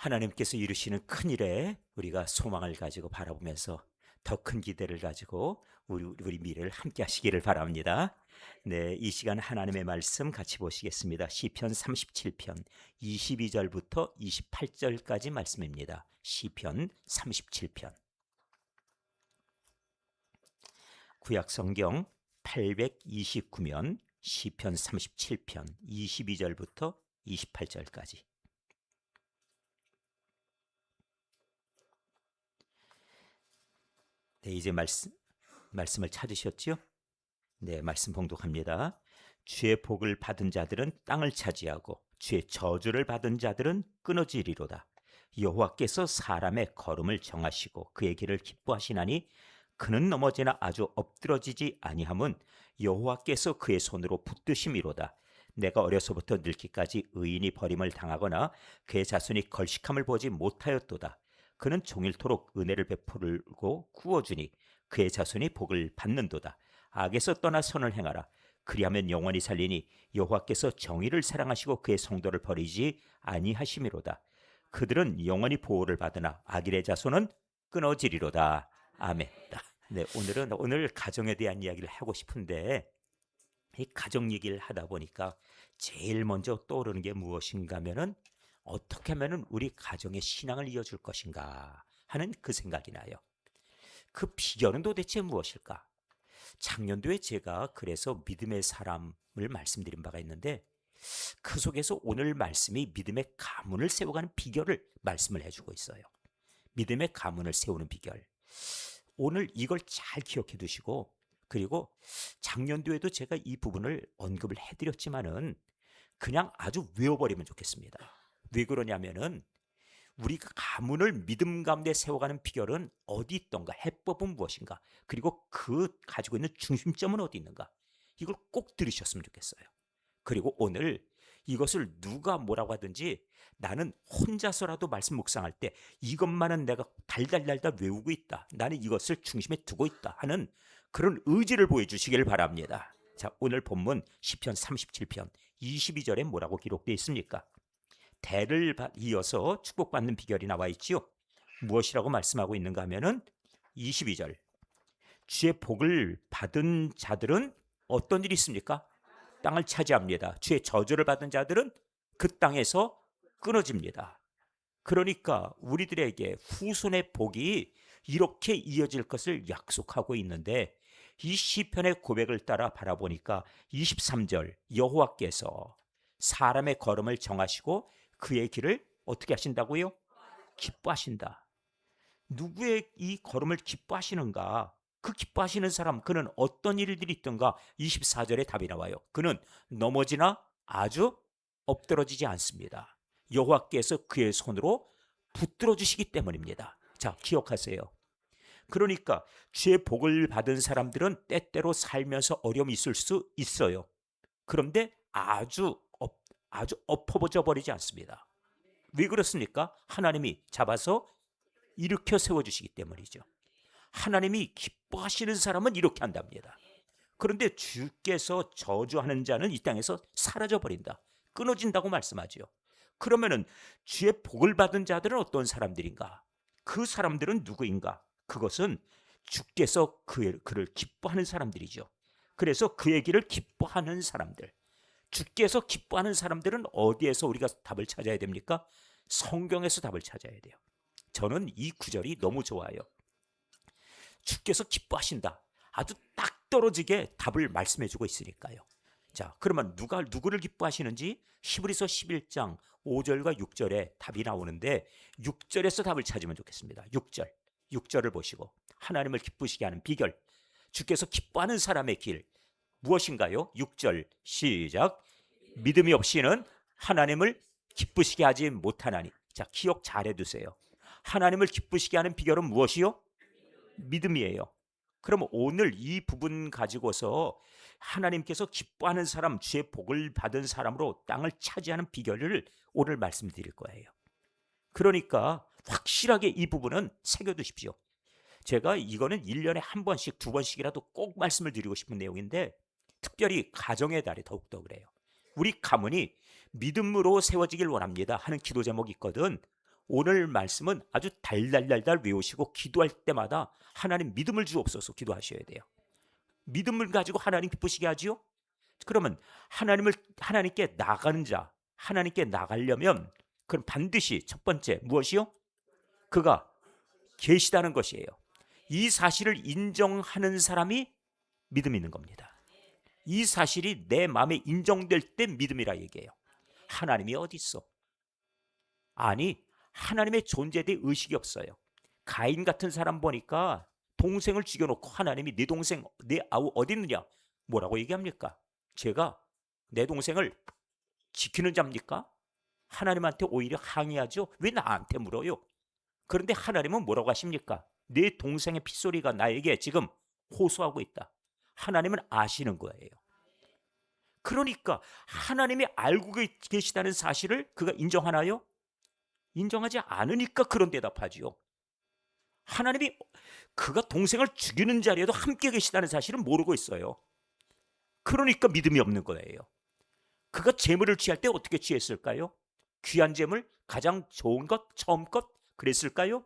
하나님께서 이루시는 큰 일에 우리가 소망을 가지고 바라보면서 더 큰 기대를 가지고 우리 미래를 함께 하시기를 바랍니다. 네, 이 시간 하나님의 말씀 같이 보시겠습니다. 시편 37편 22절부터 28절까지 말씀입니다. 시편 37편. 구약 성경 829면 시편 37편 22절부터 28절까지. 네, 이제 말씀을 찾으셨죠? 네, 말씀 봉독합니다. 주의 복을 받은 자들은 땅을 차지하고 주의 저주를 받은 자들은 끊어지리로다. 여호와께서 사람의 걸음을 정하시고 그의 길을 기뻐하시나니 그는 넘어지나 아주 엎드러지지 아니함은 여호와께서 그의 손으로 붙드심이로다. 내가 어려서부터 늙기까지 의인이 버림을 당하거나 그의 자손이 걸식함을 보지 못하였도다. 그는 종일토록 은혜를 베풀고 구워주니 그의 자손이 복을 받는도다. 악에서 떠나 선을 행하라. 그리하면 영원히 살리니 여호와께서 정의를 사랑하시고 그의 성도를 버리지 아니하심이로다. 그들은 영원히 보호를 받으나 악인의 자손은 끊어지리로다. 아멘. 네, 오늘 가정에 대한 이야기를 하고 싶은데 이 가정 얘기를 하다 보니까 제일 먼저 떠오르는 게 무엇인가 하면은 어떻게 하면 우리 가정의 신앙을 이어줄 것인가 하는 그 생각이 나요. 그 비결은 도대체 무엇일까? 작년도에 제가 그래서 믿음의 사람을 말씀드린 바가 있는데 그 속에서 오늘 말씀이 믿음의 가문을 세워가는 비결을 말씀을 해주고 있어요. 믿음의 가문을 세우는 비결. 오늘 이걸 잘 기억해 두시고, 그리고 작년도에도 제가 이 부분을 언급을 해드렸지만은 그냥 아주 외워버리면 좋겠습니다. 왜 그러냐면은 우리가 가문을 믿음 가운데 세워가는 비결은 어디 있던가, 해법은 무엇인가, 그리고 그 가지고 있는 중심점은 어디 있는가, 이걸 꼭 들으셨으면 좋겠어요. 그리고 오늘 이것을 누가 뭐라고 하든지 나는 혼자서라도 말씀 묵상할 때 이것만은 내가 달달달달 외우고 있다, 나는 이것을 중심에 두고 있다 하는 그런 의지를 보여주시길 바랍니다. 자, 오늘 본문 시편 37편 22절에 뭐라고 기록되어 있습니까? 대를 이어서 축복받는 비결이 나와 있지요. 무엇이라고 말씀하고 있는가 하면은 22절. 주의 복을 받은 자들은 어떤 일이 있습니까? 땅을 차지합니다. 주의 저주를 받은 자들은 그 땅에서 끊어집니다. 그러니까 우리들에게 후손의 복이 이렇게 이어질 것을 약속하고 있는데 이 시편의 고백을 따라 바라보니까 23절, 여호와께서 사람의 걸음을 정하시고 그의 길을 어떻게 하신다고요? 기뻐하신다. 누구의 이 걸음을 기뻐하시는가? 그 기뻐하시는 사람, 그는 어떤 일들이 있던가? 24절에 답이 나와요. 그는 넘어지나 아주 엎드러지지 않습니다. 여호와께서 그의 손으로 붙들어 주시기 때문입니다. 자, 기억하세요. 그러니까 주의 복을 받은 사람들은 때때로 살면서 어려움이 있을 수 있어요. 그런데 아주 엎어져 버리지 않습니다. 왜 그렇습니까? 하나님이 잡아서 일으켜 세워주시기 때문이죠. 하나님이 기뻐하시는 사람은 이렇게 한답니다. 그런데 주께서 저주하는 자는 이 땅에서 사라져버린다, 끊어진다고 말씀하죠. 그러면은 주의 복을 받은 자들은 어떤 사람들인가? 그 사람들은 누구인가? 그것은 주께서 그를 기뻐하는 사람들이죠. 그래서 그의 길을 기뻐하는 사람들. 주께서 기뻐하는 사람들은 어디에서 우리가 답을 찾아야 됩니까? 성경에서 답을 찾아야 돼요. 저는 이 구절이 너무 좋아요. 주께서 기뻐하신다. 아주 딱 떨어지게 답을 말씀해주고 있으니까요. 자, 그러면 누구를 기뻐하시는지 히브리서 11장 5절과 6절에 답이 나오는데 6절에서 답을 찾으면 좋겠습니다. 6절을 보시고 하나님을 기쁘시게 하는 비결, 주께서 기뻐하는 사람의 길 무엇인가요? 6절 시작. 믿음이 없이는 하나님을 기쁘시게 하지 못하나니. 자, 기억 잘 해두세요. 하나님을 기쁘시게 하는 비결은 무엇이요? 믿음이에요. 그럼 오늘 이 부분 가지고서 하나님께서 기뻐하는 사람, 주의 복을 받은 사람으로 땅을 차지하는 비결을 오늘 말씀드릴 거예요. 그러니까 확실하게 이 부분은 새겨두십시오. 제가 이거는 1년에 한 번씩, 두 번씩이라도 꼭 말씀을 드리고 싶은 내용인데 특별히 가정의 달에 더욱더 그래요. 우리 가문이 믿음으로 세워지길 원합니다 하는 기도 제목이 있거든. 오늘 말씀은 아주 달달달달 외우시고 기도할 때마다 하나님 믿음을 주옵소서 기도하셔야 돼요. 믿음을 가지고 하나님 기쁘시게 하지요. 그러면 하나님께 나가는 자, 하나님께 나가려면 그럼 반드시 첫 번째 무엇이요? 그가 계시다는 것이에요. 이 사실을 인정하는 사람이 믿음이 있는 겁니다. 이 사실이 내 마음에 인정될 때 믿음이라 얘기해요. 하나님이 어디 있어? 아니, 하나님의 존재에 대해 의식이 없어요. 가인 같은 사람 보니까 동생을 죽여놓고 하나님이 내 동생, 내 아우 어디 있느냐? 뭐라고 얘기합니까? 제가 내 동생을 지키는 자입니까? 하나님한테 오히려 항의하죠. 왜 나한테 물어요? 그런데 하나님은 뭐라고 하십니까? 내 동생의 핏소리가 나에게 지금 호소하고 있다. 하나님은 아시는 거예요. 그러니까 하나님이 알고 계시다는 사실을 그가 인정하나요? 인정하지 않으니까 그런 대답하지요. 하나님이 그가 동생을 죽이는 자리에도 함께 계시다는 사실은 모르고 있어요. 그러니까 믿음이 없는 거예요. 그가 재물을 취할 때 어떻게 취했을까요? 귀한 재물, 가장 좋은 것, 처음 것 그랬을까요?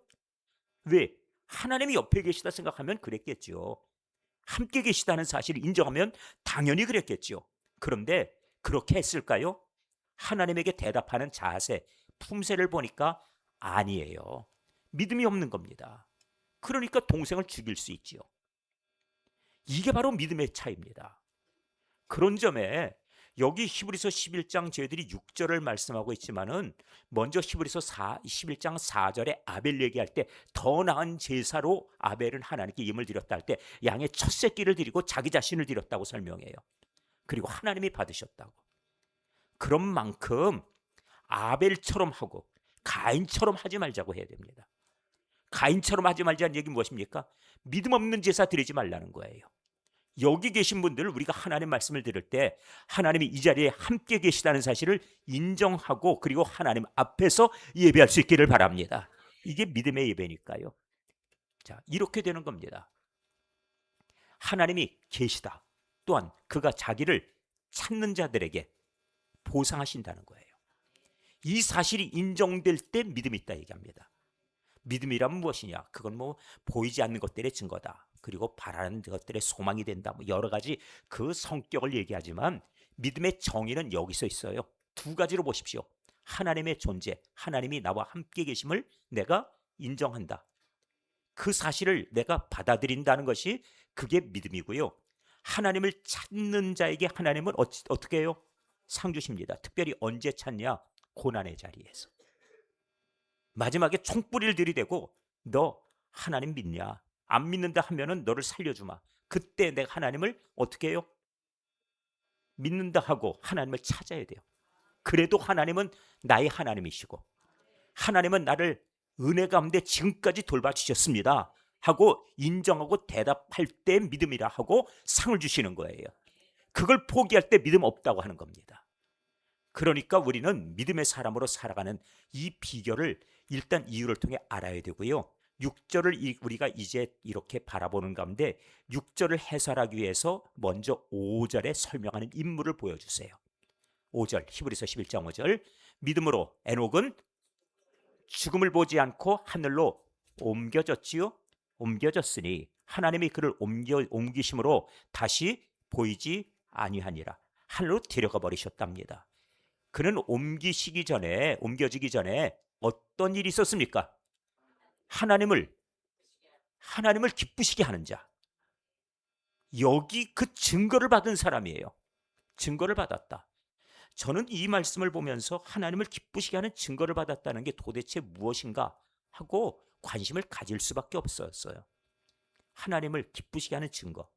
왜? 하나님이 옆에 계시다 생각하면 그랬겠죠. 함께 계시다는 사실을 인정하면 당연히 그랬겠죠. 그런데 그렇게 했을까요? 하나님에게 대답하는 자세, 품새를 보니까 아니에요. 믿음이 없는 겁니다. 그러니까 동생을 죽일 수 있지요. 이게 바로 믿음의 차이입니다. 그런 점에 여기 히브리서 11장 저희들이 6절을 말씀하고 있지만은 먼저 히브리서 11장 4절에 아벨 얘기할 때 더 나은 제사로 아벨은 하나님께 예물을 드렸다 할 때 양의 첫 새끼를 드리고 자기 자신을 드렸다고 설명해요. 그리고 하나님이 받으셨다고. 그런 만큼 아벨처럼 하고 가인처럼 하지 말자고 해야 됩니다. 가인처럼 하지 말자는 얘기 무엇입니까? 믿음 없는 제사 드리지 말라는 거예요. 여기 계신 분들 우리가 하나님 말씀을 들을 때 하나님이 이 자리에 함께 계시다는 사실을 인정하고 그리고 하나님 앞에서 예배할 수 있기를 바랍니다. 이게 믿음의 예배니까요. 자, 이렇게 되는 겁니다. 하나님이 계시다. 또한 그가 자기를 찾는 자들에게 보상하신다는 거예요. 이 사실이 인정될 때 믿음이 있다 얘기합니다. 믿음이란 무엇이냐? 그건 뭐 보이지 않는 것들의 증거다. 그리고 바라는 것들의 소망이 된다. 뭐 여러 가지 그 성격을 얘기하지만 믿음의 정의는 여기서 있어요. 두 가지로 보십시오. 하나님의 존재, 하나님이 나와 함께 계심을 내가 인정한다. 그 사실을 내가 받아들인다는 것이 그게 믿음이고요. 하나님을 찾는 자에게 하나님은 어떻게 해요? 상 주십니다. 특별히 언제 찾냐? 고난의 자리에서. 마지막에 총뿌리를 들이대고 너 하나님 믿냐? 안 믿는다 하면은 너를 살려주마. 그때 내가 하나님을 어떻게 해요? 믿는다 하고 하나님을 찾아야 돼요. 그래도 하나님은 나의 하나님이시고 하나님은 나를 은혜 가운데 지금까지 돌봐주셨습니다 하고 인정하고 대답할 때 믿음이라 하고 상을 주시는 거예요. 그걸 포기할 때 믿음 없다고 하는 겁니다. 그러니까 우리는 믿음의 사람으로 살아가는 이 비결을 일단 이유를 통해 알아야 되고요. 6절을 우리가 이제 이렇게 바라보는 가운데 6절을 해설하기 위해서 먼저 5절에 설명하는 인물을 보여주세요. 5절 히브리서 11장 5절 믿음으로 에녹은 죽음을 보지 않고 하늘로 옮겨졌지요. 옮겨졌으니 하나님이 그를 옮기심으로 다시 보이지 아니하니라. 하늘로 데려가 버리셨답니다. 그는 옮겨지기 전에 어떤 일이 있었습니까? 하나님을 기쁘시게 하는 자. 여기 그 증거를 받은 사람이에요. 증거를 받았다. 저는 이 말씀을 보면서 하나님을 기쁘시게 하는 증거를 받았다는 게 도대체 무엇인가 하고 관심을 가질 수밖에 없었어요. 하나님을 기쁘시게 하는 증거.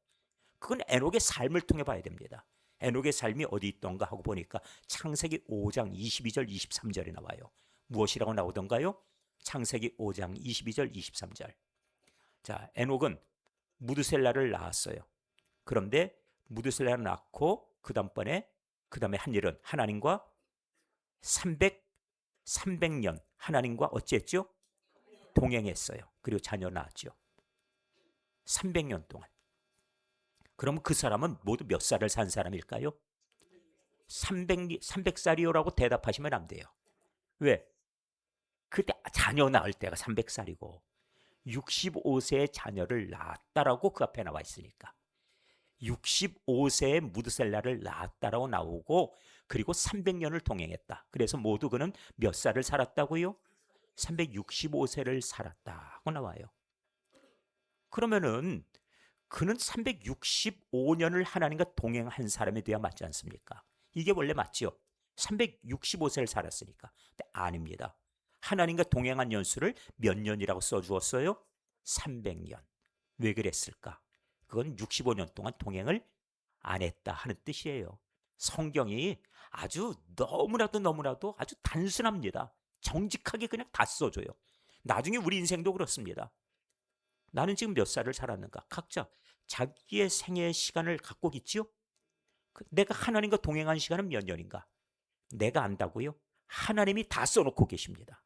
그건 에녹의 삶을 통해 봐야 됩니다. 에녹의 삶이 어디 있던가 하고 보니까 창세기 5장 22절 23절에 나와요. 무엇이라고 나오던가요? 창세기 5장 22절 23절. 자, 에녹은 무드셀라를 낳았어요. 그런데 무드셀라를 낳고 그 다음에 한 일은 하나님과 300년 하나님과 어찌했죠? 동행했어요. 그리고 자녀 낳았죠. 300년 동안. 그럼 그 사람은 모두 몇 살을 산 사람일까요? 300살이요라고 대답하시면 안 돼요. 왜? 그때 자녀 낳을 때가 300살이고 65세의 자녀를 낳았다라고 그 앞에 나와 있으니까 65세의 무드셀라를 낳았다라고 나오고 그리고 300년을 동행했다. 그래서 모두 그는 몇 살을 살았다고요? 365세를 살았다고 나와요. 그러면은 그는 365년을 하나님과 동행한 사람에 대해 맞지 않습니까? 이게 원래 맞죠? 365세를 살았으니까. 근데 아닙니다. 하나님과 동행한 연수를 몇 년이라고 써주었어요? 300년. 왜 그랬을까? 그건 65년 동안 동행을 안 했다 하는 뜻이에요. 성경이 아주 너무나도 아주 단순합니다. 정직하게 그냥 다 써줘요. 나중에 우리 인생도 그렇습니다. 나는 지금 몇 살을 살았는가? 각자 자기의 생애의 시간을 갖고 있지요? 내가 하나님과 동행한 시간은 몇 년인가? 내가 안다고요? 하나님이 다 써놓고 계십니다.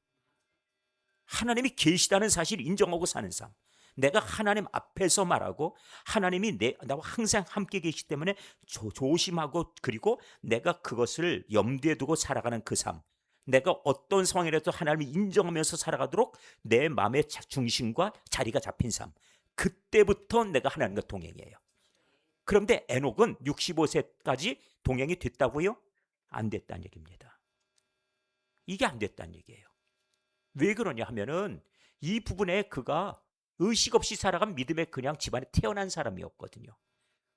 하나님이 계시다는 사실을 인정하고 사는 삶. 내가 하나님 앞에서 말하고 하나님이 나와 항상 함께 계시기 때문에 조심하고 그리고 내가 그것을 염두에 두고 살아가는 그 삶. 내가 어떤 상황이라도 하나님을 인정하면서 살아가도록 내 마음의 중심과 자리가 잡힌 삶. 그때부터 내가 하나님과 동행이에요. 그런데 에녹은 65세까지 동행이 됐다고요? 안 됐다는 얘기입니다. 이게 안 됐다는 얘기예요. 왜 그러냐 하면은 이 부분에 그가 의식 없이 살아간 믿음의 그냥 집안에 태어난 사람이었거든요.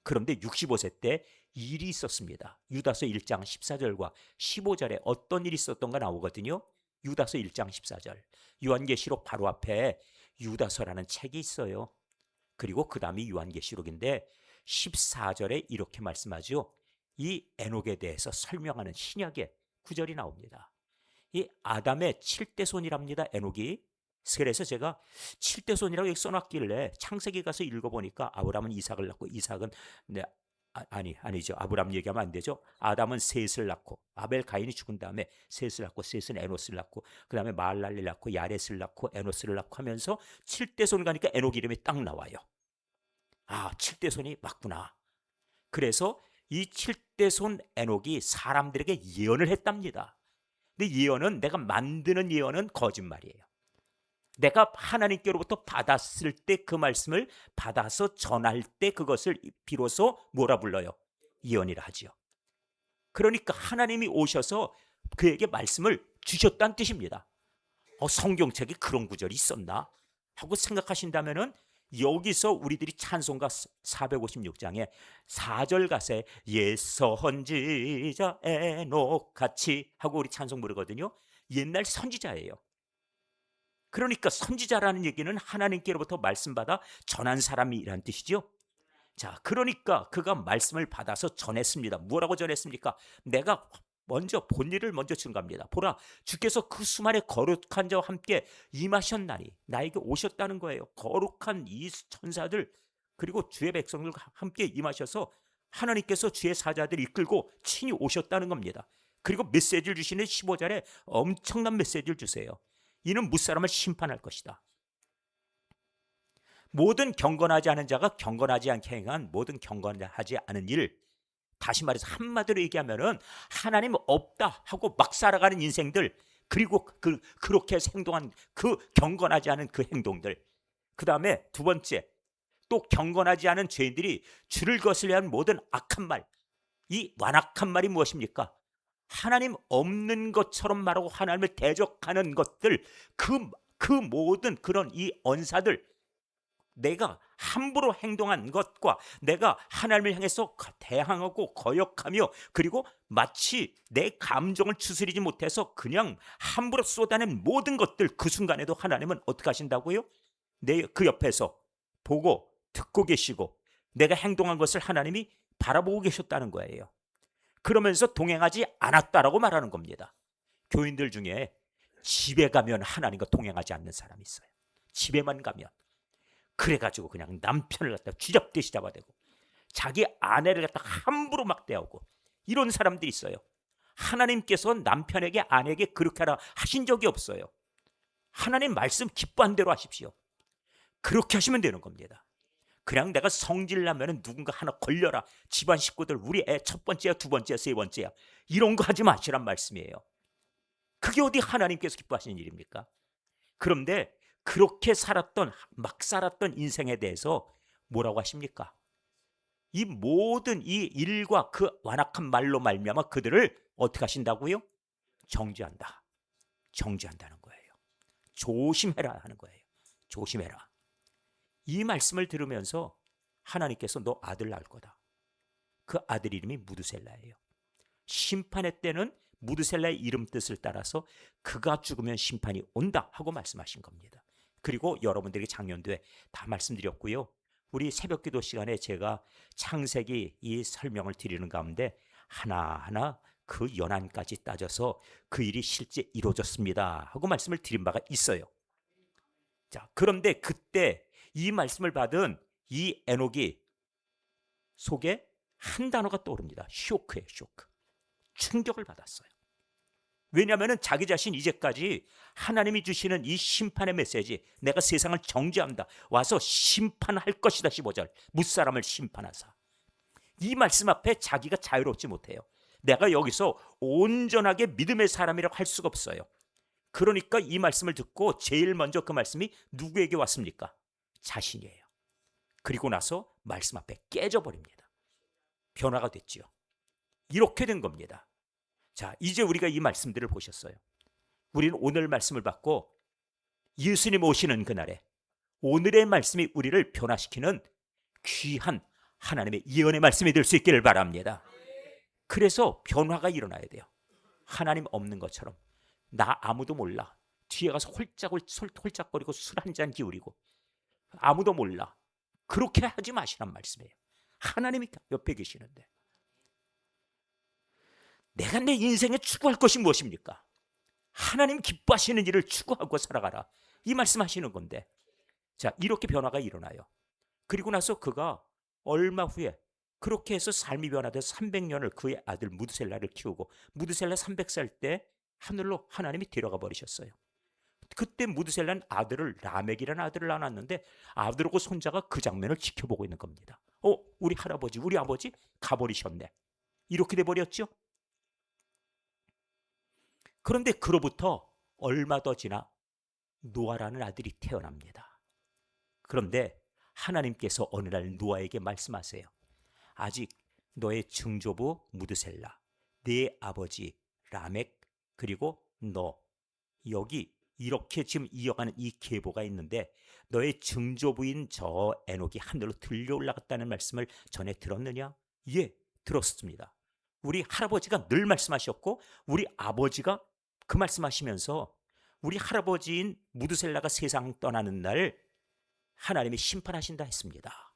그런데 65세 때 일이 있었습니다. 유다서 1장 14절과 15절에 어떤 일이 있었던가 나오거든요. 유다서 1장 14절. 요한계시록 바로 앞에 유다서라는 책이 있어요. 그리고 그 다음이 요한계시록인데 14절에 이렇게 말씀하죠. 이 에녹에 대해서 설명하는 신약의 구절이 나옵니다. 이 아담의 7대 손이랍니다. 에녹이. 그래서 제가 7대 손이라고 여기 써놨길래 창세기 가서 읽어보니까 아브라함은 이삭을 낳고 이삭은 아니죠. 아브라함 얘기하면 안 되죠. 아담은 셋을 낳고 아벨 가인이 죽은 다음에 셋을 낳고 셋은 에노스를 낳고 그 다음에 마할랄을 낳고 야렛을 낳고 에노스를 낳고 하면서 7대 손 가니까 에녹 이름이 딱 나와요. 아, 7대 손이 맞구나. 그래서 이 7대 손 에녹이 사람들에게 예언을 했답니다. 근데 예언은 내가 만드는 예언은 거짓말이에요. 내가 하나님께로부터 받았을 때 그 말씀을 받아서 전할 때 그것을 비로소 뭐라 불러요? 예언이라 하지요. 그러니까 하나님이 오셔서 그에게 말씀을 주셨다는 뜻입니다. 성경책에 그런 구절이 있었나? 하고 생각하신다면은 여기서 우리들이 찬송가 456장에 4절 가사에 옛선지자 에녹같이 하고 우리 찬송 부르거든요. 옛날 선지자예요. 그러니까 선지자라는 얘기는 하나님께로부터 말씀받아 전한 사람이란 뜻이죠. 자, 그러니까 그가 말씀을 받아서 전했습니다. 뭐라고 전했습니까? 내가 먼저 본 일을 먼저 증거합니다. 보라, 주께서 그 수많은 거룩한 자와 함께 임하셨나니 나에게 오셨다는 거예요. 거룩한 이 천사들 그리고 주의 백성들과 함께 임하셔서 하나님께서 주의 사자들 이끌고 친히 오셨다는 겁니다. 그리고 메시지를 주시는 15절에 엄청난 메시지를 주세요. 이는 무사람을 심판할 것이다. 모든 경건하지 않은 자가 경건하지 않게 행한 모든 경건하지 않은 일, 다시 말해서 한마디로 얘기하면은 하나님 없다 하고 막 살아가는 인생들, 그리고 그렇게 행동한 그 경건하지 않은 그 행동들, 그 다음에 두 번째 또 경건하지 않은 죄인들이 주를 거스려 한 모든 악한 말, 이 완악한 말이 무엇입니까? 하나님 없는 것처럼 말하고 하나님을 대적하는 것들, 그 모든 그런 이 언사들, 내가 함부로 행동한 것과 내가 하나님을 향해서 대항하고 거역하며 그리고 마치 내 감정을 추스리지 못해서 그냥 함부로 쏟아낸 모든 것들, 그 순간에도 하나님은 어떻게 하신다고요? 그 옆에서 보고 듣고 계시고 내가 행동한 것을 하나님이 바라보고 계셨다는 거예요. 그러면서 동행하지 않았다라고 말하는 겁니다. 교인들 중에 집에 가면 하나님과 동행하지 않는 사람이 있어요. 집에만 가면. 그래가지고 그냥 남편을 갖다 쥐잡듯이 잡아대고 자기 아내를 갖다 함부로 막 대하고 이런 사람들이 있어요. 하나님께서 남편에게 아내에게 그렇게 하라 하신 적이 없어요. 하나님 말씀 기뻐한 대로 하십시오. 그렇게 하시면 되는 겁니다. 그냥 내가 성질나면 누군가 하나 걸려라, 집안 식구들 우리 애 첫 번째야 두 번째야 세 번째야, 이런 거 하지 마시란 말씀이에요. 그게 어디 하나님께서 기뻐하시는 일입니까? 그런데 그렇게 살았던 막 살았던 인생에 대해서 뭐라고 하십니까? 이 모든 이 일과 그 완악한 말로 말미암아 그들을 어떻게 하신다고요? 정죄한다. 정죄한다는 거예요. 조심해라 하는 거예요. 조심해라. 이 말씀을 들으면서 하나님께서 너 아들 낳을 거다. 그 아들 이름이 무드셀라예요. 심판의 때는 무드셀라의 이름 뜻을 따라서 그가 죽으면 심판이 온다 하고 말씀하신 겁니다. 그리고 여러분들에게 작년도에 다 말씀드렸고요. 우리 새벽기도 시간에 제가 창세기 이 설명을 드리는 가운데 하나하나 그 연한까지 따져서 그 일이 실제 이루어졌습니다 하고 말씀을 드린 바가 있어요. 자, 그런데 그때 이 말씀을 받은 이 에녹이 속에 한 단어가 떠오릅니다. 쇼크예요. 쇼크. 충격을 받았어요. 왜냐하면 자기 자신 이제까지 하나님이 주시는 이 심판의 메시지, 내가 세상을 정죄한다, 와서 심판할 것이다. 15절 무사람을 심판하사. 이 말씀 앞에 자기가 자유롭지 못해요. 내가 여기서 온전하게 믿음의 사람이라고 할 수가 없어요. 그러니까 이 말씀을 듣고 제일 먼저 그 말씀이 누구에게 왔습니까? 자신이에요. 그리고 나서 말씀 앞에 깨져버립니다. 변화가 됐지요. 이렇게 된 겁니다. 자, 이제 우리가 이 말씀들을 보셨어요. 우리는 오늘 말씀을 받고 예수님 오시는 그날에 오늘의 말씀이 우리를 변화시키는 귀한 하나님의 예언의 말씀이 될 수 있기를 바랍니다. 그래서 변화가 일어나야 돼요. 하나님 없는 것처럼 나 아무도 몰라. 뒤에 가서 홀짝거리고 술 한 잔 기울이고 아무도 몰라. 그렇게 하지 마시란 말씀이에요. 하나님이 옆에 계시는데 내가 내 인생에 추구할 것이 무엇입니까? 하나님 기뻐하시는 일을 추구하고 살아가라. 이 말씀하시는 건데, 자, 이렇게 변화가 일어나요. 그리고 나서 그가 얼마 후에 그렇게 해서 삶이 변화돼서 300년을 그의 아들 무드셀라를 키우고 무드셀라 300살 때 하늘로 하나님이 데려가 버리셨어요. 그때 무드셀라는 아들을 라멕이라는 아들을 낳았는데 아들하고 손자가 그 장면을 지켜보고 있는 겁니다. 우리 할아버지, 우리 아버지 가버리셨네. 이렇게 돼버렸죠. 그런데 그로부터 얼마 더 지나 노아라는 아들이 태어납니다. 그런데 하나님께서 어느 날 노아에게 말씀하세요. 아직 너의 증조부 무드셀라, 네 아버지 라멕, 그리고 너, 여기 이렇게 지금 이어가는 이 계보가 있는데 너의 증조부인 저 에녹이 하늘로 들려 올라갔다는 말씀을 전에 들었느냐? 예, 들었습니다. 우리 할아버지가 늘 말씀하셨고 우리 아버지가 그 말씀하시면서 우리 할아버지인 무드셀라가 세상 떠나는 날 하나님이 심판하신다 했습니다.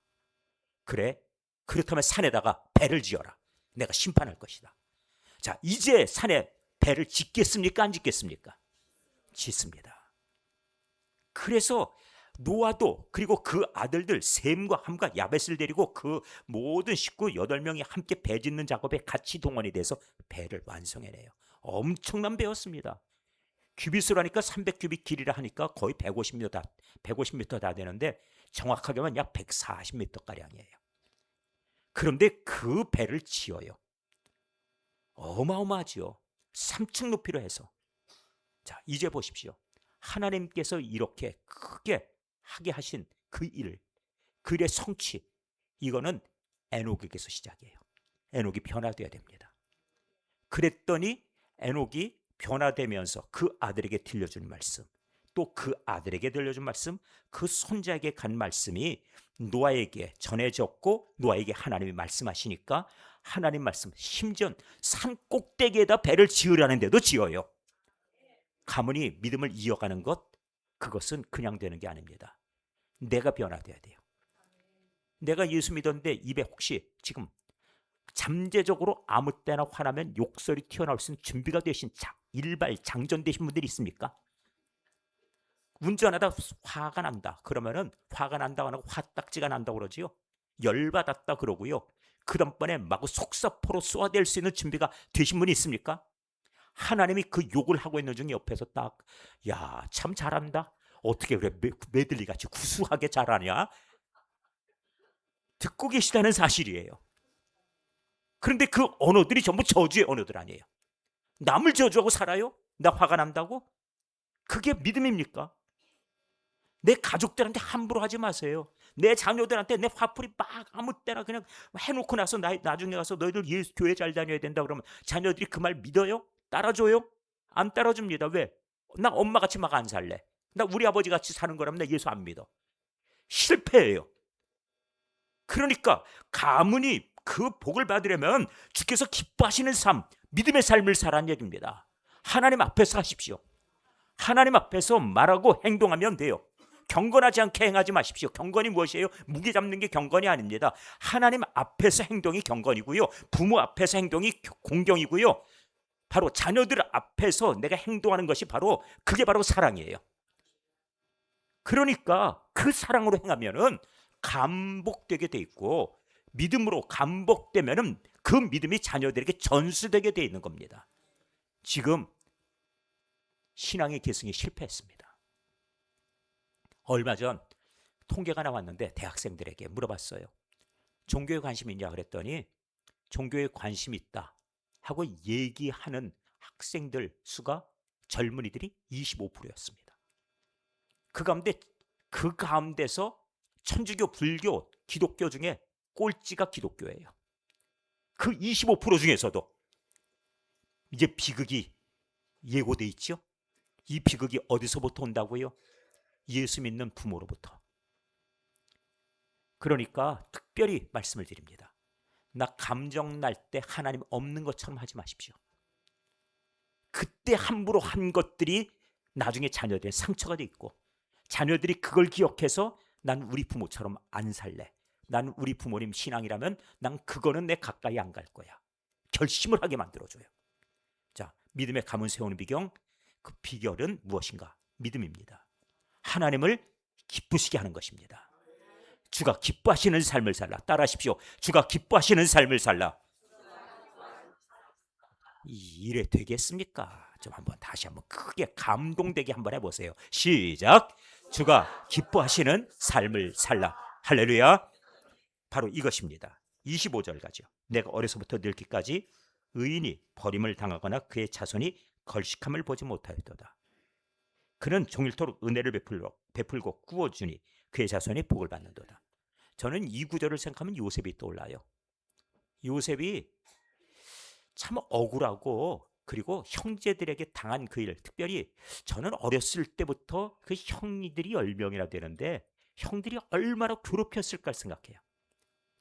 그래, 그렇다면 산에다가 배를 지어라. 내가 심판할 것이다. 자, 이제 산에 배를 짓겠습니까? 안 짓겠습니까? 짓습니다. 그래서 노아도 그리고 그 아들들 셈과 함과 야벳을 데리고 그 모든 식구 8명이 함께 배 짓는 작업에 같이 동원이 돼서 배를 완성해내요. 엄청난 배였습니다. 큐빗으로 하니까 300큐빗 길이라 하니까 거의 150m 다 되는데 정확하게만 약 140m가량이에요. 그런데 그 배를 지어요. 어마어마하지요. 3층 높이로 해서. 자, 이제 보십시오. 하나님께서 이렇게 크게 하게 하신 그 일, 그 일의 성취, 이거는 에녹에게서 시작이에요. 에녹이 변화되어야 됩니다. 그랬더니 에녹이 변화되면서 그 아들에게 들려준 말씀, 또 그 아들에게 들려준 말씀, 그 손자에게 간 말씀이 노아에게 전해졌고 노아에게 하나님이 말씀하시니까 하나님 말씀, 심지어 산 꼭대기에다 배를 지으라는 데도 지어요. 가문이 믿음을 이어가는 것, 그것은 그냥 되는 게 아닙니다. 내가 변화돼야 돼요. 내가 예수 믿었는데 입에 혹시 지금 잠재적으로 아무 때나 화나면 욕설이 튀어나올 수 있는 준비가 되신 일발 장전되신 분들이 있습니까? 운전하다 화가 난다 그러면은 화가 난다고 하고 화딱지가 난다고 그러지요. 열받았다 그러고요. 그 다음번에 마구 속사포로 쏘아댈 수 있는 준비가 되신 분이 있습니까? 하나님이 그 욕을 하고 있는 중에 옆에서 딱, 야, 참 잘한다. 어떻게 그래 메들리같이 구수하게 잘하냐? 듣고 계시다는 사실이에요. 그런데 그 언어들이 전부 저주의 언어들 아니에요. 남을 저주하고 살아요? 나 화가 난다고? 그게 믿음입니까? 내 가족들한테 함부로 하지 마세요. 내 자녀들한테 내 화풀이 막 아무 때나 그냥 해놓고 나서 나중에 가서 너희들 예수 교회 잘 다녀야 된다 그러면 자녀들이 그 말 믿어요? 따라줘요? 안 따라줍니다. 왜? 나 엄마같이 막 안 살래. 나 우리 아버지 같이 사는 거라면 나 예수 안 믿어. 실패해요. 그러니까 가문이 그 복을 받으려면 주께서 기뻐하시는 삶, 믿음의 삶을 살라는 얘기입니다. 하나님 앞에서 하십시오. 하나님 앞에서 말하고 행동하면 돼요. 경건하지 않게 행하지 마십시오. 경건이 무엇이에요? 무게 잡는 게 경건이 아닙니다. 하나님 앞에서 행동이 경건이고요. 부모 앞에서 행동이 공경이고요. 바로 자녀들 앞에서 내가 행동하는 것이 바로 그게 바로 사랑이에요. 그러니까 그 사랑으로 행하면은 감복되게 돼 있고 믿음으로 감복되면은 그 믿음이 자녀들에게 전수되게 돼 있는 겁니다. 지금 신앙의 계승이 실패했습니다. 얼마 전 통계가 나왔는데 대학생들에게 물어봤어요. 종교에 관심 있냐 그랬더니 종교에 관심 있다 하고 얘기하는 학생들 수가 젊은이들이 25%였습니다. 그 가운데서 천주교, 불교, 기독교 중에 꼴찌가 기독교예요. 그 25% 중에서도 이제 비극이 예고돼 있죠. 이 비극이 어디서부터 온다고요? 예수 믿는 부모로부터. 그러니까 특별히 말씀을 드립니다. 나 감정 날 때 하나님 없는 것처럼 하지 마십시오. 그때 함부로 한 것들이 나중에 자녀들의 상처가 돼 있고 자녀들이 그걸 기억해서 난 우리 부모처럼 안 살래. 난 우리 부모님 신앙이라면 난 그거는 내 가까이 안 갈 거야. 결심을 하게 만들어줘요. 자, 믿음의 가문 세우는 비경, 그 비결은 무엇인가? 믿음입니다. 하나님을 기쁘시게 하는 것입니다. 주가 기뻐하시는 삶을 살라. 따라하십시오. 주가 기뻐하시는 삶을 살라. 이래 되겠습니까? 좀 다시 한번 크게 감동되게 한번 해보세요. 시작. 주가 기뻐하시는 삶을 살라. 할렐루야. 바로 이것입니다. 25절 가죠. 내가 어려서부터 늙기까지 의인이 버림을 당하거나 그의 자손이 걸식함을 보지 못하였도다. 그는 종일토록 은혜를 베풀고 꾸어주니 그의 자손이 복을 받는도다. 저는 이 구절을 생각하면 요셉이 떠올라요. 요셉이 참 억울하고 그리고 형제들에게 당한 그 일, 특별히 저는 어렸을 때부터 그 형들이 10명이나 되는데 형들이 얼마나 괴롭혔을까 생각해요.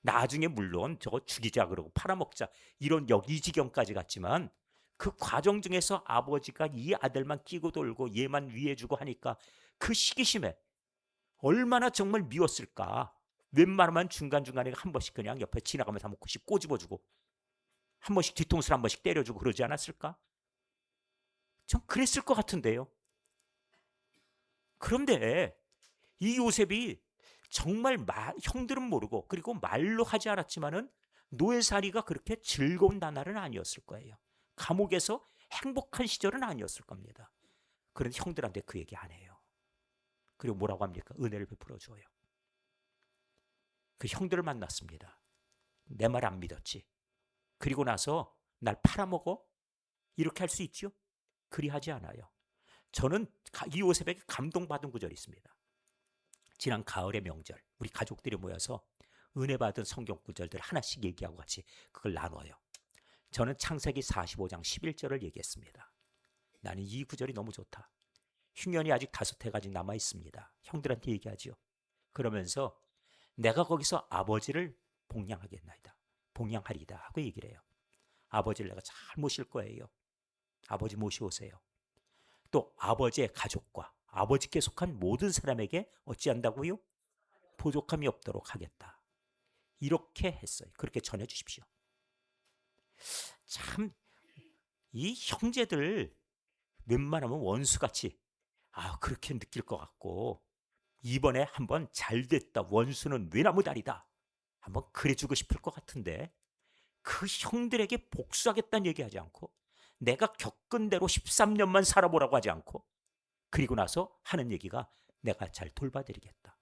나중에 물론 저거 죽이자 그러고 팔아먹자 이런 이 지경까지 갔지만 그 과정 중에서 아버지가 이 아들만 끼고 돌고 얘만 위해주고 하니까 그 시기심에 얼마나 정말 미웠을까. 웬만하면 중간중간에 한 번씩 그냥 옆에 지나가면서 한 번씩 꼬집어주고 한 번씩 뒤통수를 한 번씩 때려주고 그러지 않았을까? 전 그랬을 것 같은데요. 그런데 이 요셉이 정말 형들은 모르고 그리고 말로 하지 않았지만은 노예살이가 그렇게 즐거운 나날은 아니었을 거예요. 감옥에서 행복한 시절은 아니었을 겁니다. 그런데 형들한테 그 얘기 안 해요. 그리고 뭐라고 합니까? 은혜를 베풀어 줘요. 그 형들을 만났습니다. 내 말 안 믿었지. 그리고 나서 날 팔아먹어? 이렇게 할 수 있죠? 그리하지 않아요. 저는 이 요셉에게 감동받은 구절이 있습니다. 지난 가을의 명절 우리 가족들이 모여서 은혜 받은 성경 구절들 하나씩 얘기하고 같이 그걸 나눠요. 저는 창세기 45장 11절을 얘기했습니다. 나는 이 구절이 너무 좋다. 흉년이 아직 5해가 남아 있습니다. 형들한테 얘기하죠. 그러면서 내가 거기서 아버지를 복양하겠나이다. 복양하리다 하고 얘기를 해요. 아버지를 내가 잘 모실 거예요. 아버지 모시오세요. 또 아버지의 가족과 아버지께 속한 모든 사람에게 어찌한다고요? 부족함이 없도록 하겠다. 이렇게 했어요. 그렇게 전해 주십시오. 참 이 형제들 웬만하면 원수같이 그렇게 느낄 것 같고 이번에 한번 잘됐다. 원수는 외나무다리다. 한번 그래주고 싶을 것 같은데 그 형들에게 복수하겠다는 얘기하지 않고 내가 겪은 대로 13년만 살아보라고 하지 않고 그리고 나서 하는 얘기가 내가 잘 돌봐드리겠다.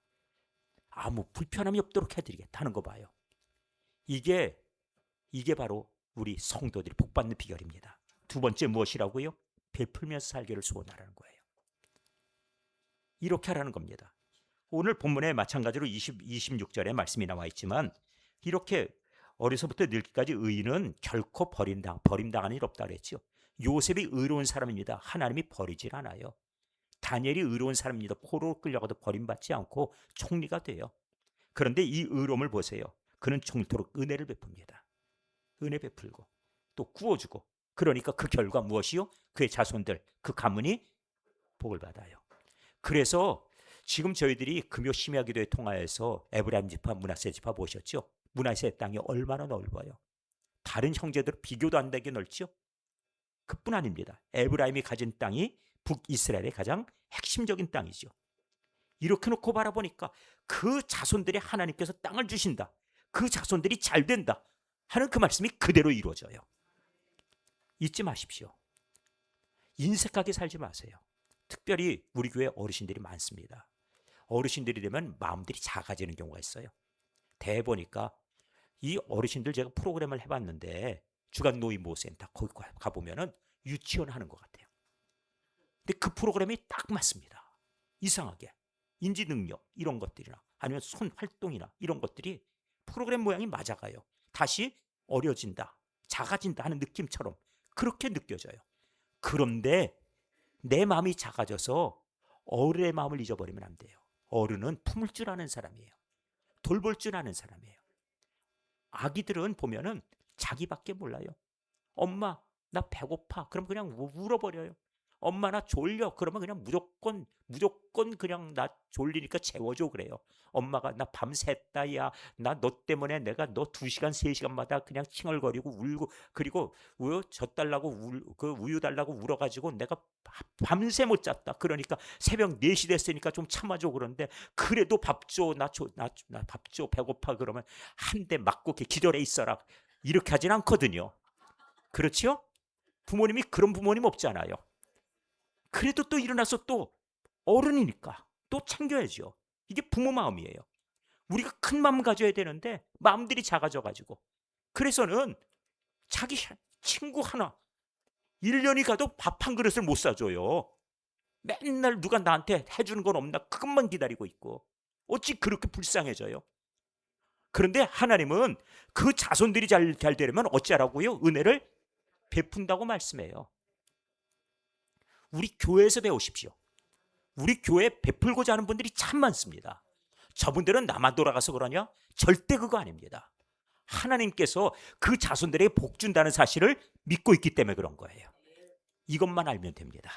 아무 불편함이 없도록 해드리겠다 하는 거 봐요. 이게 바로 우리 성도들이 복받는 비결입니다. 두 번째 무엇이라고요? 베풀면서 살기를 소원하라는 거예요. 이렇게 하라는 겁니다. 오늘 본문에 마찬가지로 26절에 말씀이 나와 있지만 이렇게 어려서부터 늙기까지 의인은 결코 버림당하는 일 없다 그랬죠. 요셉이 의로운 사람입니다. 하나님이 버리질 않아요. 다니엘이 의로운 사람입니다. 포로로 끌려가도 버림받지 않고 총리가 돼요. 그런데 이 의로움을 보세요. 그는 종일토록 은혜를 베풉니다. 은혜 베풀고 또 구워주고, 그러니까 그 결과 무엇이요? 그의 자손들, 그 가문이 복을 받아요. 그래서 지금 저희들이 금요 심야기도에 통하여서 에브라임 지파, 므낫세 지파 보셨죠? 므낫세 땅이 얼마나 넓어요. 다른 형제들 비교도 안 되게 넓죠. 그뿐 아닙니다. 에브라임이 가진 땅이 북이스라엘의 가장 핵심적인 땅이죠. 이렇게 놓고 바라보니까 그 자손들이 하나님께서 땅을 주신다, 그 자손들이 잘 된다 하는 그 말씀이 그대로 이루어져요. 잊지 마십시오. 인색하게 살지 마세요. 특별히 우리 교회 어르신들이 많습니다. 어르신들이 되면 마음들이 작아지는 경우가 있어요. 대해 보니까 이 어르신들 제가 프로그램을 해봤는데 주간 노인보호센터 거기 가보면은 유치원 하는 것 같아요. 근데 그 프로그램이 딱 맞습니다. 이상하게 인지 능력 이런 것들이나 아니면 손 활동이나 이런 것들이 프로그램 모양이 맞아가요. 다시 어려진다, 작아진다 하는 느낌처럼 그렇게 느껴져요. 그런데 내 마음이 작아져서 어른의 마음을 잊어버리면 안 돼요. 어른은 품을 줄 아는 사람이에요. 돌볼 줄 아는 사람이에요. 아기들은 보면은 자기밖에 몰라요. 엄마 나 배고파 그럼 그냥 울어버려요. 엄마 나 졸려 그러면 그냥 무조건 그냥 나 졸리니까 재워줘 그래요. 엄마가 나 밤샜다, 야 나 너 때문에 내가 너 2시간 3시간마다 그냥 칭얼거리고 울고, 그리고 우유 젖달라고 그 우유 달라고 울어가지고 내가 밤새 못 잤다. 그러니까 새벽 4시 됐으니까 좀 참아줘. 그런데 그래도 밥 줘, 나 밥 줘, 배고파 그러면 한 대 맞고 이렇게 기절해 있어라. 이렇게 하진 않거든요. 그렇죠? 부모님이 그런 부모님 없잖아요. 그래도 또 일어나서 또 어른이니까 또 챙겨야죠. 이게 부모 마음이에요. 우리가 큰 마음 가져야 되는데 마음들이 작아져가지고, 그래서는 자기 친구 하나 1년이 가도 밥 한 그릇을 못 사줘요. 맨날 누가 나한테 해주는 건 없나 그것만 기다리고 있고, 어찌 그렇게 불쌍해져요. 그런데 하나님은 그 자손들이 잘 되려면 어찌하라고요? 은혜를 베푼다고 말씀해요. 우리 교회에서 배우십시오. 우리 교회에 베풀고자 하는 분들이 참 많습니다. 저분들은 나만 돌아가서 그러냐? 절대 그거 아닙니다. 하나님께서 그 자손들에게 복 준다는 사실을 믿고 있기 때문에 그런 거예요. 이것만 알면 됩니다.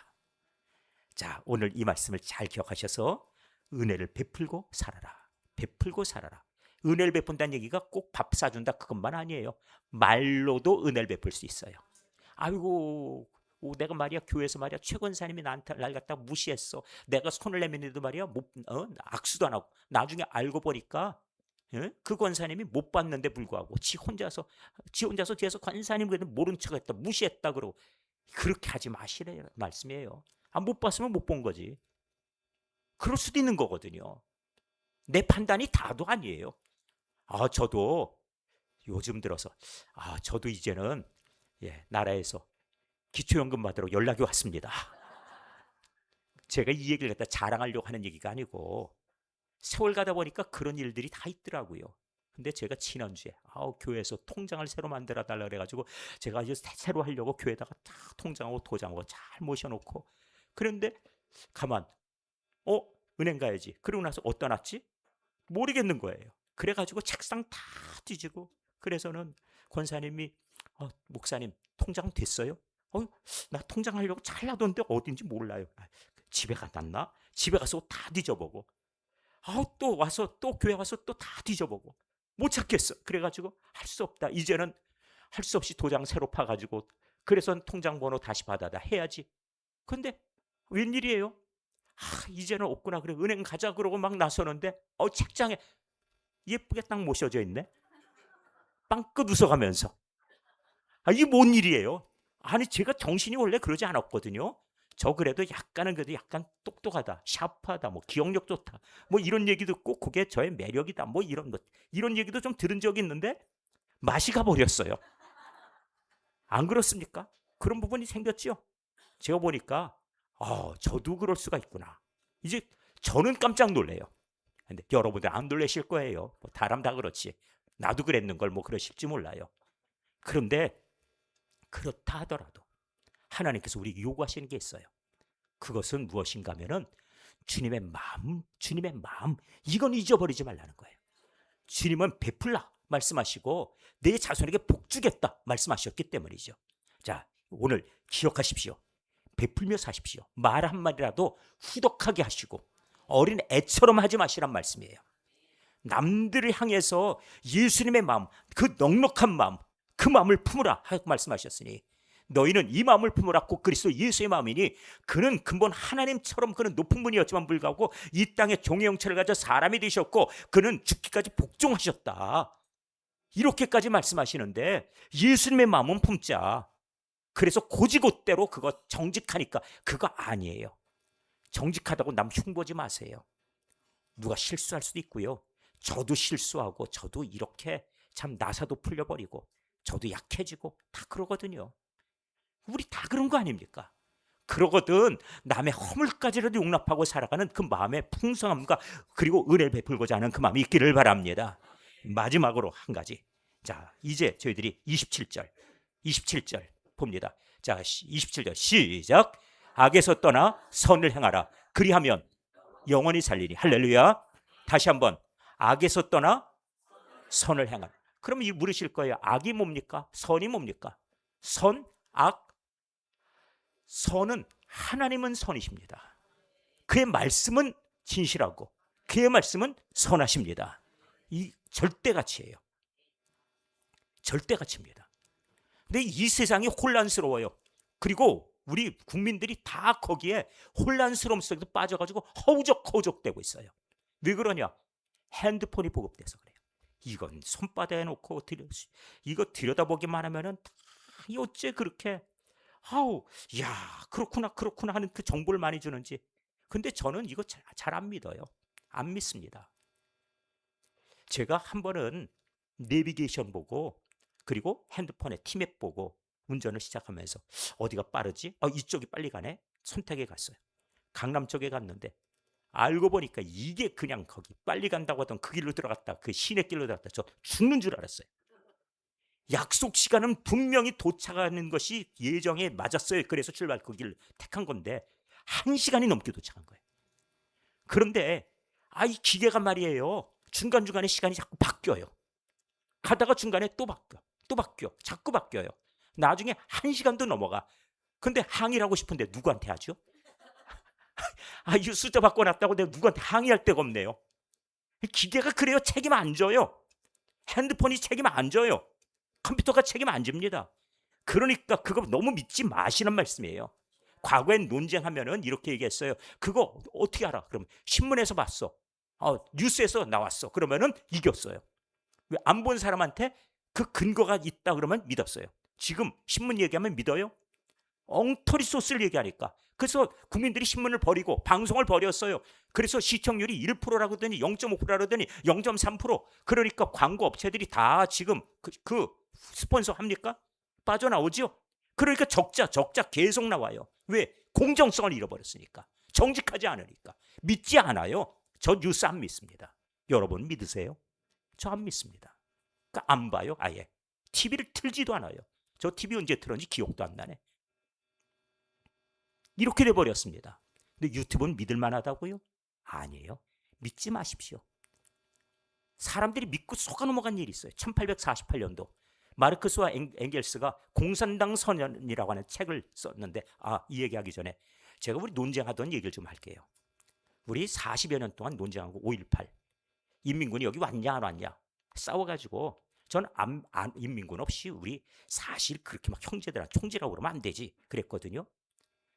자, 오늘 이 말씀을 잘 기억하셔서 은혜를 베풀고 살아라. 베풀고 살아라. 은혜를 베푼다는 얘기가 꼭 밥 사준다 그것만 아니에요. 말로도 은혜를 베풀 수 있어요. 아이고 내가 말이야 교회에서 말이야 최 권사님이 날 갖다 무시했어. 내가 손을 내밀는데도 말이야 악수도 안 하고, 나중에 알고 보니까 그 권사님이 못 봤는데 불구하고 지 혼자서 뒤에서 권사님 그래도 모른 척했다, 무시했다 그러고, 그렇게 하지 마시래 말씀이에요. 못 봤으면 못 본 거지. 그럴 수도 있는 거거든요. 내 판단이 다도 아니에요. 저도 요즘 들어서 저도 이제는 나라에서 기초연금 받으러 연락이 왔습니다. 제가 이 얘기를 갖다 자랑하려고 하는 얘기가 아니고 세월 가다 보니까 그런 일들이 다 있더라고요. 근데 제가 지난주에 교회에서 통장을 새로 만들어 달라 그래가지고 제가 이제 새로 하려고 교회에다가 다 통장하고 도장하고 잘 모셔놓고, 그런데 가만 은행 가야지. 그러고 나서 어디다 놨지? 모르겠는 거예요. 그래가지고 책상 다 뒤지고, 그래서는 권사님이 목사님 통장 됐어요? 나 통장 하려고 잘 놔뒀는데 어딘지 몰라요. 집에 갖다 놨나? 집에 가서 다 뒤져보고, 또 와서 또 교회 와서 또 다 뒤져보고 못 찾겠어. 그래가지고 할 수 없다. 이제는 할 수 없이 도장 새로 파가지고, 그래서 통장 번호 다시 받아다 해야지. 근데 웬일이에요? 이제는 없구나. 그래 은행 가자 그러고 막 나서는데 책장에 예쁘게 딱 모셔져 있네. 빵끝 웃어가면서. 이게 뭔 일이에요? 아니 제가 정신이 원래 그러지 않았거든요. 저 그래도 그래도 약간 똑똑하다, 샤프하다, 기억력 좋다, 이런 얘기 듣고 그게 저의 매력이다, 이런 얘기도 좀 들은 적이 있는데 맛이 가버렸어요. 안 그렇습니까? 그런 부분이 생겼죠. 제가 보니까 저도 그럴 수가 있구나. 이제 저는 깜짝 놀래요. 근데 여러분들 안 놀라실 거예요. 뭐 사람 다 그렇지. 나도 그랬는 걸 뭐 그러실지 몰라요. 그런데 그렇다 하더라도 하나님께서 우리에게 요구하시는 게 있어요. 그것은 무엇인가 하면은 주님의 마음, 이건 잊어버리지 말라는 거예요. 주님은 베풀라 말씀하시고 내 자손에게 복 주겠다 말씀하셨기 때문이죠. 자, 오늘 기억하십시오. 베풀며 사십시오. 말 한마디라도 후덕하게 하시고 어린 애처럼 하지 마시란 말씀이에요. 남들을 향해서 예수님의 마음, 그 넉넉한 마음, 그 마음을 품으라 하고 말씀하셨으니 너희는 이 마음을 품으라 곧 그리스도 예수의 마음이니 그는 근본 하나님처럼 그는 높은 분이었지만 불구하고 이 땅에 종의 형체를 가져 사람이 되셨고 그는 죽기까지 복종하셨다. 이렇게까지 말씀하시는데 예수님의 마음은 품자. 그래서 고지고대로 그거 정직하니까 그거 아니에요. 정직하다고 남 흉보지 마세요. 누가 실수할 수도 있고요. 저도 실수하고 저도 이렇게 참 나사도 풀려버리고 저도 약해지고 다 그러거든요. 우리 다 그런 거 아닙니까? 그러거든 남의 허물까지라도 용납하고 살아가는 그 마음의 풍성함과 그리고 은혜를 베풀고자 하는 그 마음이 있기를 바랍니다. 마지막으로 한 가지. 자, 이제 저희들이 27절 봅니다. 자, 27절 시작. 악에서 떠나 선을 행하라. 그리하면 영원히 살리니. 할렐루야. 다시 한번 악에서 떠나 선을 행하라. 그럼 물으실 거예요. 악이 뭡니까? 선이 뭡니까? 선, 악. 선은 하나님은 선이십니다. 그의 말씀은 진실하고 그의 말씀은 선하십니다. 이 절대가치예요. 절대가치입니다. 근데 이 세상이 혼란스러워요. 그리고 우리 국민들이 다 거기에 혼란스러움 속에 빠져가지고 허우적허우적대고 있어요. 왜 그러냐? 핸드폰이 보급돼서 그래요. 이건 손바닥에 놓고 이거 들여다보기만 하면은 다 어째 그렇게 야 그렇구나 하는 그 정보를 많이 주는지. 근데 저는 이거 잘 안 믿어요. 안 믿습니다. 제가 한 번은 내비게이션 보고 그리고 핸드폰에 티맵 보고 운전을 시작하면서 어디가 빠르지? 이쪽이 빨리 가네? 선택에 갔어요. 강남 쪽에 갔는데 알고 보니까 이게 그냥 거기 빨리 간다고 하던 그 길로 들어갔다 그 시내길로 들어갔다 저 죽는 줄 알았어요. 약속 시간은 분명히 도착하는 것이 예정에 맞았어요. 그래서 출발 그 길을 택한 건데 1시간이 넘게 도착한 거예요. 그런데 이 기계가 말이에요. 중간중간에 시간이 자꾸 바뀌어요. 가다가 중간에 또 바뀌어. 자꾸 바뀌어요. 나중에 1시간도 넘어가. 근데 항의를 하고 싶은데 누구한테 하죠? 이 숫자 바꿔놨다고 내가 누구한테 항의할 데가 없네요. 기계가 그래요. 책임 안 져요. 핸드폰이 책임 안 져요. 컴퓨터가 책임 안 집니다. 그러니까 그거 너무 믿지 마시는 말씀이에요. 과거엔 논쟁하면은 이렇게 얘기했어요. 그거 어떻게 알아? 그럼 신문에서 봤어. 뉴스에서 나왔어. 그러면은 이겼어요. 왜 안 본 사람한테 그 근거가 있다 그러면 믿었어요. 지금 신문 얘기하면 믿어요? 엉터리 소스를 얘기하니까. 그래서 국민들이 신문을 버리고 방송을 버렸어요. 그래서 시청률이 1%라고 하더니 0.5%라고 하더니 0.3%. 그러니까 광고 업체들이 다 지금 그 스폰서 합니까? 빠져나오죠. 그러니까 적자 계속 나와요. 왜? 공정성을 잃어버렸으니까. 정직하지 않으니까. 믿지 않아요. 저 뉴스 안 믿습니다. 여러분 믿으세요? 저 안 믿습니다. 그러니까 안 봐요. 아예 TV를 틀지도 않아요. 저 TV 언제 틀었는지 기억도 안 나네. 이렇게 돼버렸습니다. 근데 유튜브는 믿을 만하다고요? 아니에요. 믿지 마십시오. 사람들이 믿고 속아 넘어간 일이 있어요. 1848년도 마르크스와 엥겔스가 공산당 선언이라고 하는 책을 썼는데 이 얘기하기 전에 제가 우리 논쟁하던 얘기를 좀 할게요. 우리 40여 년 동안 논쟁하고 5.18 인민군이 여기 왔냐 안 왔냐 싸워가지고 저는 인민군 없이 우리 사실 그렇게 막 형제들아 총질하고 그러면 안 되지 그랬거든요.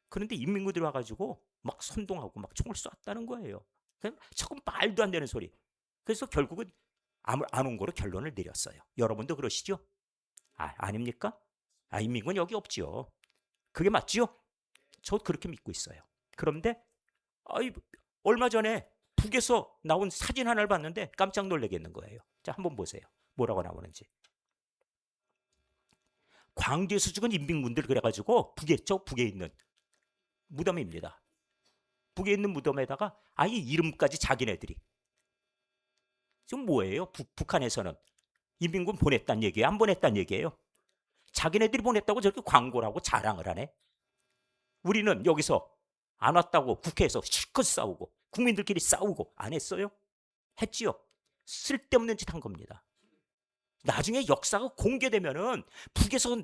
그런데 인민군들이 와가지고 막 선동하고 막 총을 쐈다는 거예요. 자꾸 말도 안 되는 소리. 그래서 결국은 안 온 거로 결론을 내렸어요. 여러분도 그러시죠? 아닙니까? 인민군 여기 없지요. 그게 맞지요? 저 그렇게 믿고 있어요. 그런데 얼마 전에 북에서 나온 사진 하나를 봤는데 깜짝 놀라겠는 거예요. 자, 한번 보세요. 뭐라고 나오는지. 광주에서 죽은 인민군들 그래가지고 북에 있는 무덤입니다. 북에 있는 무덤에다가 아예 이름까지 자기네들이 지금 뭐예요? 북한에서는 인민군 보냈다는 얘기예요? 안 보냈다는 얘기예요? 자기네들이 보냈다고 저렇게 광고를 하고 자랑을 하네. 우리는 여기서 안 왔다고 국회에서 실컷 싸우고 국민들끼리 싸우고 안 했어요? 했지요. 쓸데없는 짓 한 겁니다. 나중에 역사가 공개되면은 북에서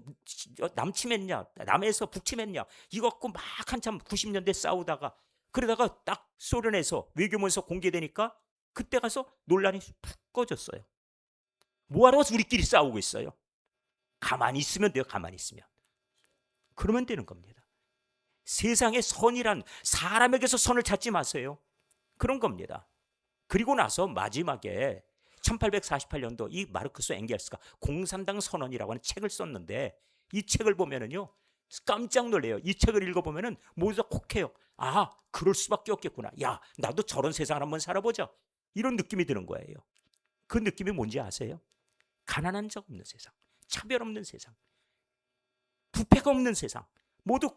남침했냐 남에서 북침했냐 이거 갖고 막 한참 90년대 싸우다가 그러다가 딱 소련에서 외교문서 공개되니까 그때 가서 논란이 푹 꺼졌어요. 뭐하러 우리끼리 싸우고 있어요? 가만히 있으면 돼요. 가만히 있으면. 그러면 되는 겁니다. 세상에 선이란 사람에게서 선을 찾지 마세요. 그런 겁니다. 그리고 나서 마지막에 1848년도 이 마르크스 엥겔스가 공산당 선언이라고 하는 책을 썼는데 이 책을 보면은요 깜짝 놀래요. 이 책을 읽어보면은 모두 다 혹해요. 아, 그럴 수밖에 없겠구나. 야, 나도 저런 세상을 한번 살아보자. 이런 느낌이 드는 거예요. 그 느낌이 뭔지 아세요? 가난한 적 없는 세상, 차별 없는 세상, 부패가 없는 세상, 모두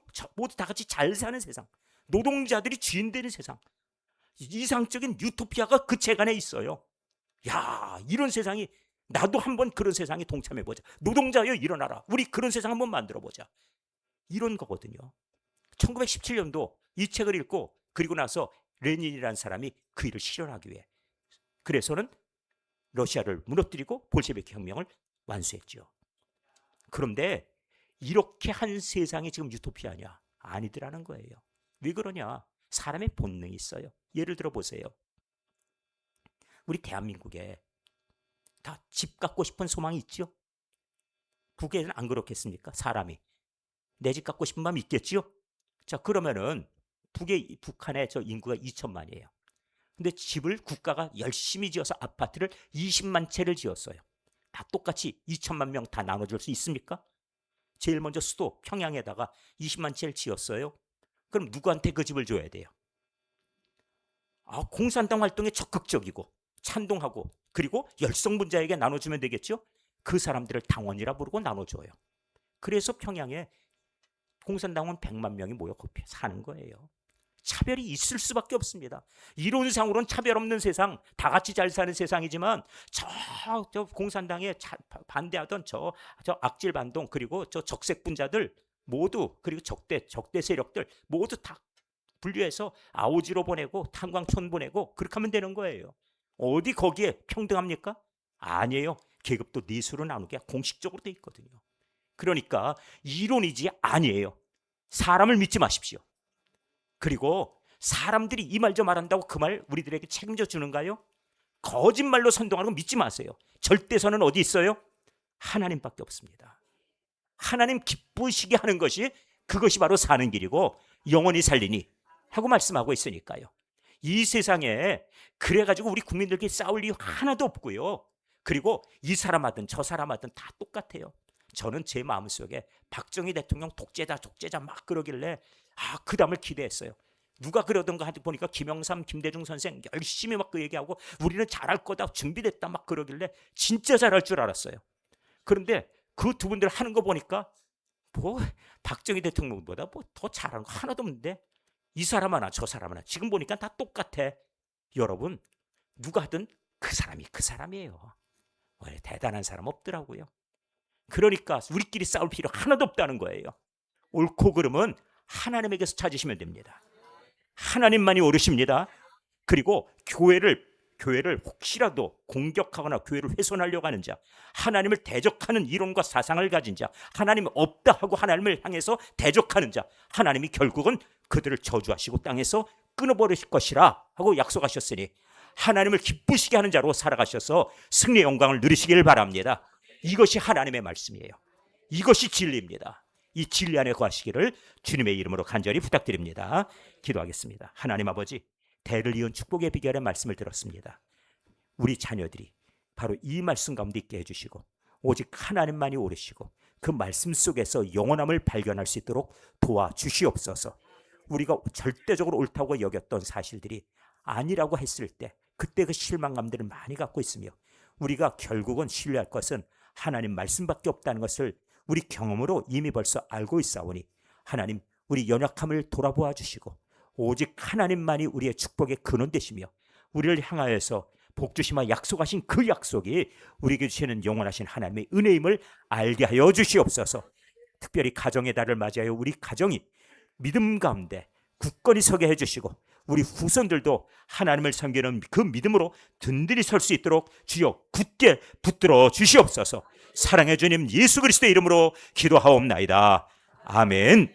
다 같이 잘 사는 세상, 노동자들이 주인 되는 세상, 이상적인 유토피아가 그 책 안에 있어요. 야, 이런 세상이 나도 한번 그런 세상에 동참해보자. 노동자여 일어나라. 우리 그런 세상 한번 만들어보자. 이런 거거든요. 1917년도 이 책을 읽고 그리고 나서 레닌이라는 사람이 그 일을 실현하기 위해 그래서는 러시아를 무너뜨리고 볼셰비키 혁명을 완수했죠. 그런데 이렇게 한 세상이 지금 유토피아냐? 아니더라는 거예요. 왜 그러냐? 사람의 본능이 있어요. 예를 들어 보세요. 우리 대한민국에 다 집 갖고 싶은 소망이 있죠? 북에는 안 그렇겠습니까? 사람이 내 집 갖고 싶은 마음이 있겠죠? 자, 그러면은 북한의 저 인구가 2천만이에요. 근데 집을 국가가 열심히 지어서 아파트를 20만 채를 지었어요. 다 똑같이 2천만 명 다 나눠줄 수 있습니까? 제일 먼저 수도 평양에다가 20만 채를 지었어요. 그럼 누구한테 그 집을 줘야 돼요? 아, 공산당 활동에 적극적이고 찬동하고 그리고 열성분자에게 나눠주면 되겠죠? 그 사람들을 당원이라 부르고 나눠줘요. 그래서 평양에 공산당원 100만 명이 모여 사는 거예요. 차별이 있을 수밖에 없습니다. 이론상으로는 차별 없는 세상, 다 같이 잘 사는 세상이지만 저 공산당에 반대하던 저 악질 반동 그리고 저 적색 분자들 모두 그리고 적대 세력들 모두 다 분류해서 아오지로 보내고 탄광촌 보내고 그렇게 하면 되는 거예요. 어디 거기에 평등합니까? 아니에요. 계급도 넷으로 나누게 공식적으로 돼 있거든요. 그러니까 이론이지 아니에요. 사람을 믿지 마십시오. 그리고 사람들이 이 말 저 말한다고 그 말 우리들에게 책임져 주는가요? 거짓말로 선동하는 거 믿지 마세요. 절대선은 어디 있어요? 하나님밖에 없습니다. 하나님 기쁘시게 하는 것이 그것이 바로 사는 길이고 영원히 살리니 하고 말씀하고 있으니까요. 이 세상에 그래가지고 우리 국민들끼리 싸울 이유 하나도 없고요. 그리고 이 사람 하든 저 사람 하든 다 똑같아요. 저는 제 마음속에 박정희 대통령 독재자 막 그러길래 그 다음을 기대했어요. 누가 그러던가 하다 보니까 김영삼, 김대중 선생 열심히 막 그 얘기하고 우리는 잘할 거다 준비됐다 막 그러길래 진짜 잘할 줄 알았어요. 그런데 그 두 분들 하는 거 보니까 뭐 박정희 대통령보다 뭐 더 잘하는 거 하나도 없는데 이 사람 하나 저 사람 하나 지금 보니까 다 똑같아. 여러분 누가 하든 그 사람이 그 사람이에요. 대단한 사람 없더라고요. 그러니까 우리끼리 싸울 필요 하나도 없다는 거예요. 옳고 그름은 하나님에게서 찾으시면 됩니다. 하나님만이 옳으십니다. 그리고 교회를 혹시라도 공격하거나 교회를 훼손하려고 하는 자, 하나님을 대적하는 이론과 사상을 가진 자, 하나님 없다 하고 하나님을 향해서 대적하는 자, 하나님이 결국은 그들을 저주하시고 땅에서 끊어버리실 것이라 하고 약속하셨으니 하나님을 기쁘시게 하는 자로 살아가셔서 승리의 영광을 누리시길 바랍니다. 이것이 하나님의 말씀이에요. 이것이 진리입니다. 이 진리 안에 거하시기를 주님의 이름으로 간절히 부탁드립니다. 기도하겠습니다. 하나님 아버지, 대를 이은 축복의 비결의 말씀을 들었습니다. 우리 자녀들이 바로 이 말씀 가운데 있게 해주시고 오직 하나님만이 옳으시고 그 말씀 속에서 영원함을 발견할 수 있도록 도와주시옵소서. 우리가 절대적으로 옳다고 여겼던 사실들이 아니라고 했을 때 그때 그 실망감들을 많이 갖고 있으며 우리가 결국은 신뢰할 것은 하나님 말씀밖에 없다는 것을 우리 경험으로 이미 벌써 알고 있사오니 하나님 우리 연약함을 돌아보아 주시고 오직 하나님만이 우리의 축복의 근원 되시며 우리를 향하여서 복 주시마 약속하신 그 약속이 우리에게 주시는 영원하신 하나님의 은혜임을 알게 하여 주시옵소서. 특별히 가정의 달을 맞이하여 우리 가정이 믿음 가운데 굳건히 서게 해주시고 우리 후손들도 하나님을 섬기는 그 믿음으로 든든히 설 수 있도록 주여 굳게 붙들어 주시옵소서. 사랑의 주님 예수 그리스도의 이름으로 기도하옵나이다. 아멘.